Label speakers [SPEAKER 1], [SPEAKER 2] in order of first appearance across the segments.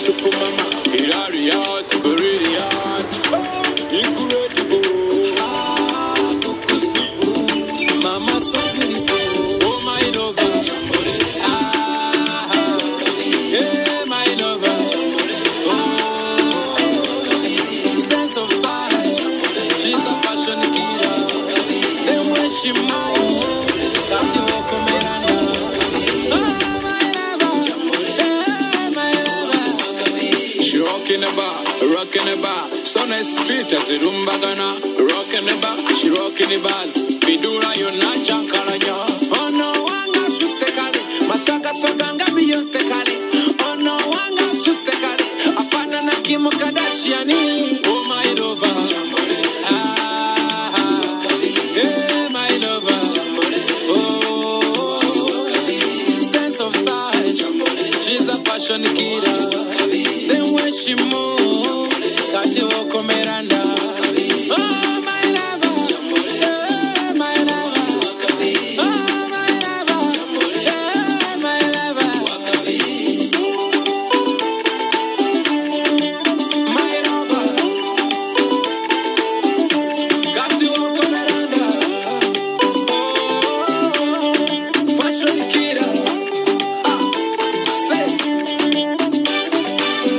[SPEAKER 1] Supermama, hilarious, brilliant, incredible. Mama so beautiful, oh my lover. Yeah, my lover. Sense of style, she's a fashion killer. Then when she moves, that's your command. Rockin' the bar, son is street as a rumbagana. Rockin' the bar, she rockin' the bars. Bidura yona chankaranya. Oh no, wanga chusekale. Masaka soganga Beyonce kale. Oh no, wanga chusekale. Apana na Kim Kardashian. Oh my lover. Hey my lover. Oh, sense of style. She's a fashion killer. Then when she moves, got you come Miranda. Oh my lover, my lover, oh my lover, my lover, my lover, got you come Miranda. Oh, fashion killer, say.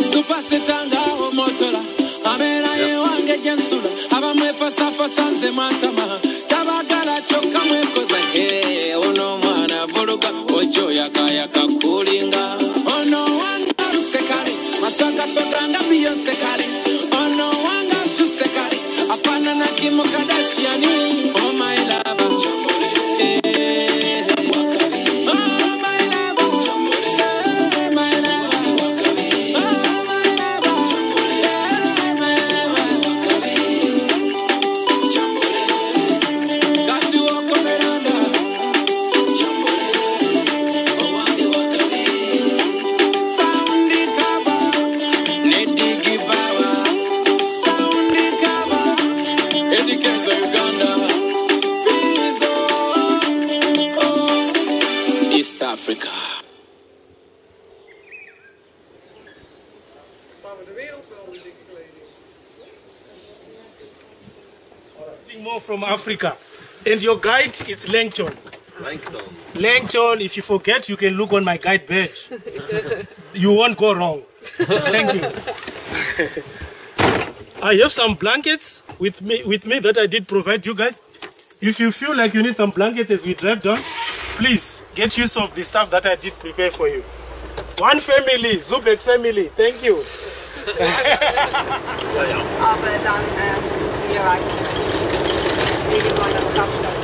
[SPEAKER 1] Super Setanga o motora amera ye wange jensula abamwe pasa nze mantama tabagala choka mwe koza he ono mwana buluga ojo yaka kulinga ono wanga tusekale masaka soganga Beyonce kale ono wanga tusekale apana na Kim Kardashian. Oh my lover. Africa.
[SPEAKER 2] More from Africa. And your guide is Langton. Langton, if you forget, you can look on my guide badge. You won't go wrong. Thank you. I have some blankets with me that I did provide you guys. If you feel like you need some blankets as we drive down, please get use of the stuff that I did prepare for you. One family, Zubek family. Thank you.
[SPEAKER 3] Aber dann müssen wir eigentlich irgendwann nach Kapstadt.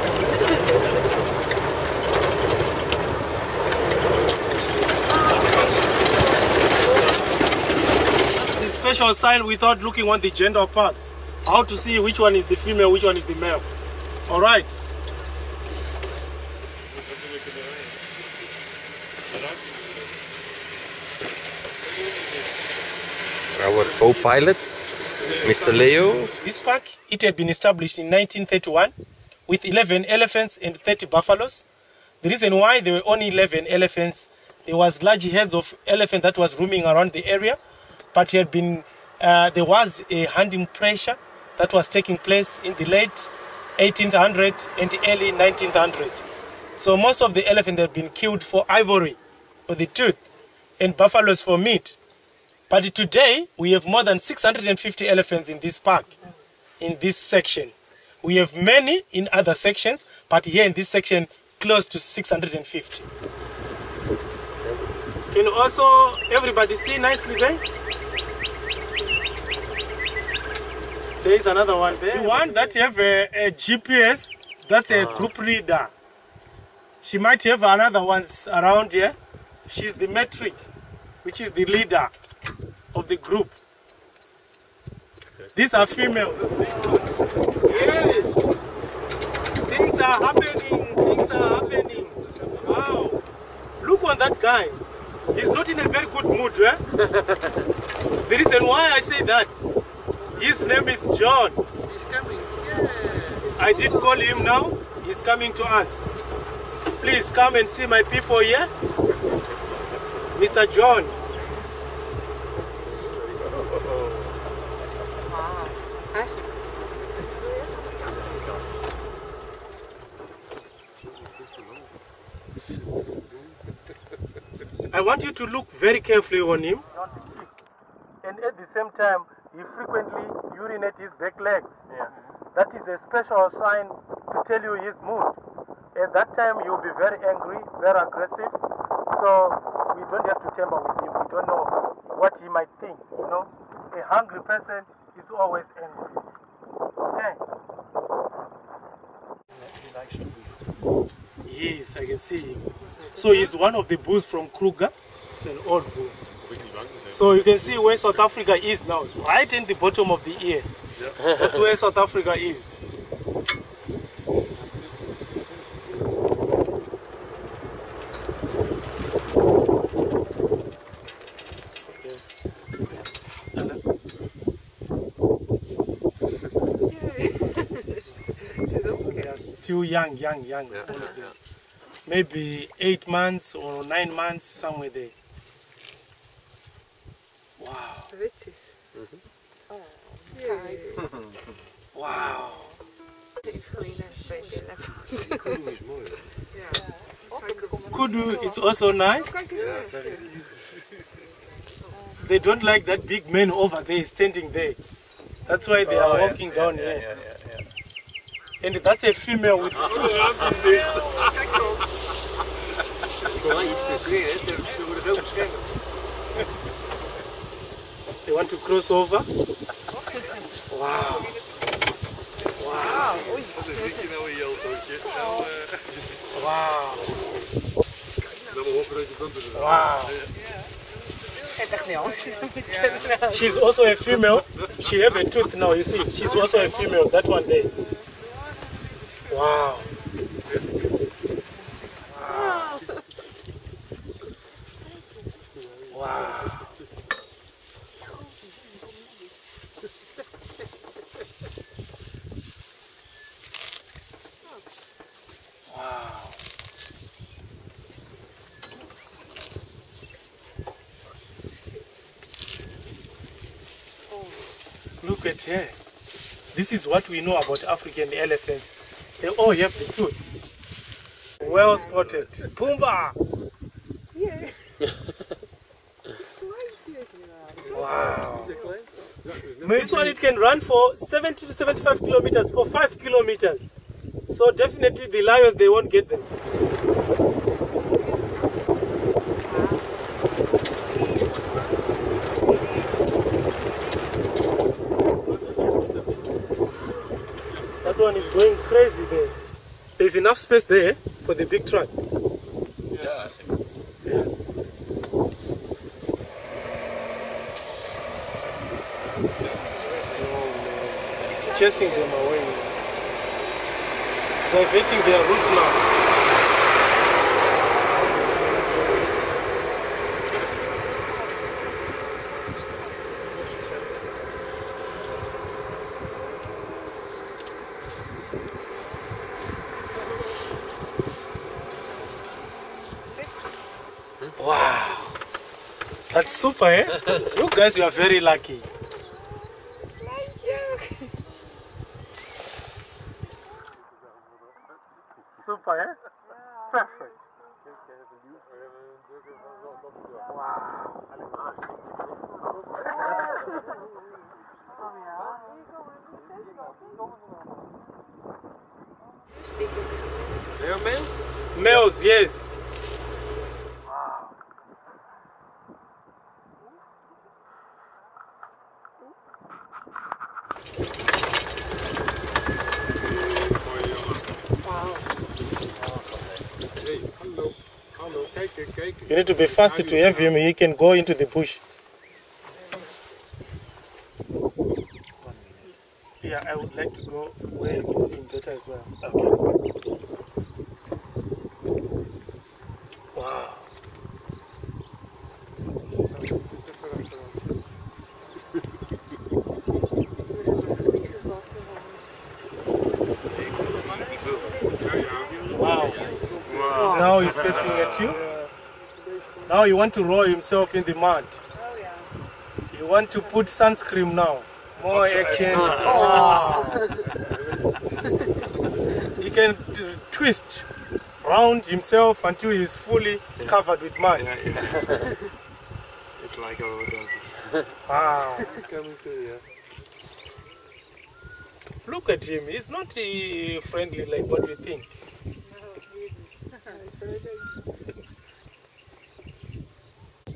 [SPEAKER 2] The special sign without looking on the gender parts. How to see which one is the female, which one is the male. All right.
[SPEAKER 4] Our co-pilot, Mr. Leo.
[SPEAKER 2] This park, it had been established in 1931 with 11 elephants and 30 buffaloes. The reason why there were only 11 elephants, there was large herds of elephant that was roaming around the area, but there was a hunting pressure that was taking place in the late 1800 and early 1900. So most of the elephants had been killed for ivory, for the tooth, and buffaloes for meat. But today, we have more than 650 elephants in this park, in this section. We have many in other sections, but here in this section, close to 650. Can also everybody see nicely there? There is another one there. The one that have a GPS, that's a group leader. She might have another ones around here. She's the metric, which is the leader of the group. These are females. Yes. Things are happening. Things are happening. Wow. Look on that guy. He's not in a very good mood, eh? The reason why I say that, his name is John. He's coming. Yeah. I did call him now. He's coming to us. Please come and see my people here. Mr. John. I want you to look very carefully on him. And at the same time, he frequently urinates his back legs.
[SPEAKER 5] Yeah.
[SPEAKER 2] That is a special sign to tell you his mood. At that time, you'll be very angry, very aggressive. So we don't have to tamper with him. We don't know what he might think. You know, a hungry person is always angry. Okay. Yes, I can see him. So he's one of the bulls from Kruger. It's an old bull. So you can see where South Africa is now, right in the bottom of the ear. That's where South Africa is. So yes. They are still young. All of them. Maybe 8 months or 9 months, somewhere there. Wow.
[SPEAKER 3] Riches. Oh, yeah.
[SPEAKER 2] Wow. Kudu, it's also nice. They don't like that big man over there standing there. That's why they are walking down here. And that's a female with They want to cross over. Wow. Wow. Wow. Wow. She's also a female. She have a tooth now, you see. She's also a female, that one there. Wow. Wow. Wow. Look at her. This is what we know about African elephants. They all have the tooth. Well spotted. Pumbaa!
[SPEAKER 3] Yeah.
[SPEAKER 2] Wow. This one, it can run for 70 to 75 kilometers for 5 kilometers. So definitely the lions, they won't get them. That one is going crazy there. There's enough space there for the big truck.
[SPEAKER 5] Yeah, I think so.
[SPEAKER 2] Yeah. It's chasing them away. It's diverting their route now. Wow, that's super, eh? You guys, you are very lucky.
[SPEAKER 3] Thank you.
[SPEAKER 2] Super, eh? Perfect.
[SPEAKER 4] They're male?
[SPEAKER 2] Males, yes. You need to be fast to have him. He can go into the bush. Yeah, I would like to go where you can see him better as well. Okay. Wow. Wow. Now he's facing at you. Now you want to roll himself in the mud. You want to put sunscreen now. More actions. Wow. You can twist. round himself until he's fully covered with mud.
[SPEAKER 4] Yeah. It's like our donkeys.
[SPEAKER 2] Ah,
[SPEAKER 4] It's coming through, yeah.
[SPEAKER 2] look at him. He's not friendly like what we think.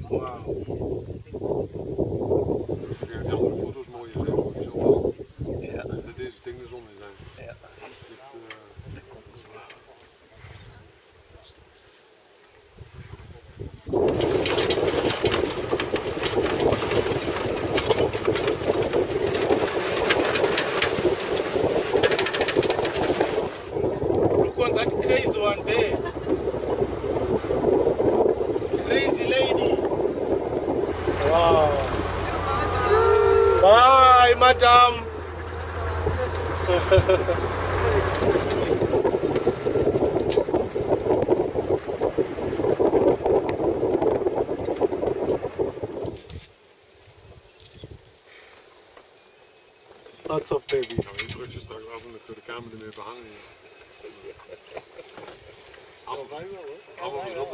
[SPEAKER 2] Wow.
[SPEAKER 4] Ja, die andere foto's mooi zijn sowieso wel. Ja. Dat deze dingen de zon in zijn.
[SPEAKER 5] Ja.
[SPEAKER 2] Look on that crazy one there. Crazy lady. Wow. Bye, madam. Lots of babies.
[SPEAKER 4] Nou, je drukt je straks af en dan kun je de kamer ermee behangen.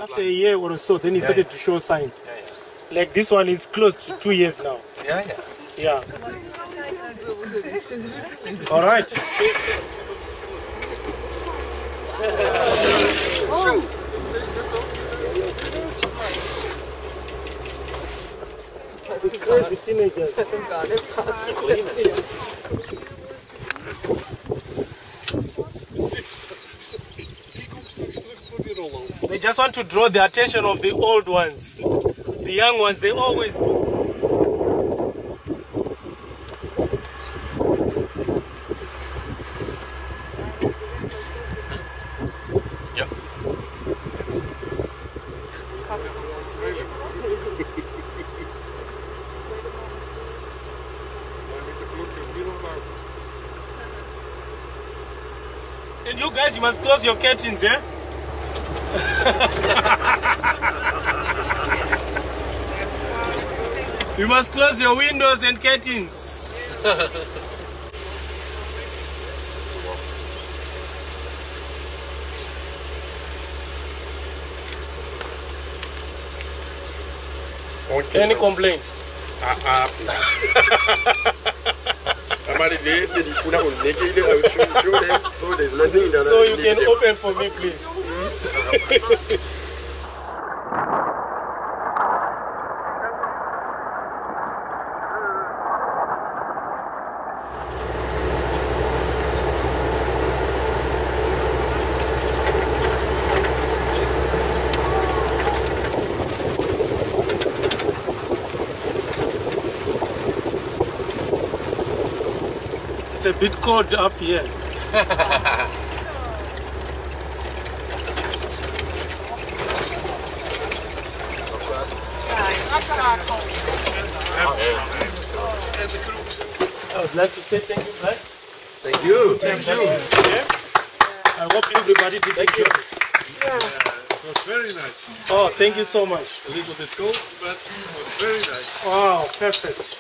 [SPEAKER 2] After a year or so, then he started to show signs. Like this one is close to 2 years now.
[SPEAKER 5] Yeah.
[SPEAKER 2] Yeah. All right. The crazy teenagers. They just want to draw the attention of the old ones. The young ones, they always do.
[SPEAKER 5] Yep.
[SPEAKER 2] And you guys, you must close your curtains, eh? You must close your windows and curtains. Any complaint? So you can open for me, please. It's a bit cold up here. I would like to say thank you, guys.
[SPEAKER 5] Thank you.
[SPEAKER 2] Thank you. Yeah. I hope everybody did thank you.
[SPEAKER 4] It was very nice.
[SPEAKER 2] Oh, thank you so much.
[SPEAKER 4] A little bit cold, but it was very nice.
[SPEAKER 2] Wow, perfect.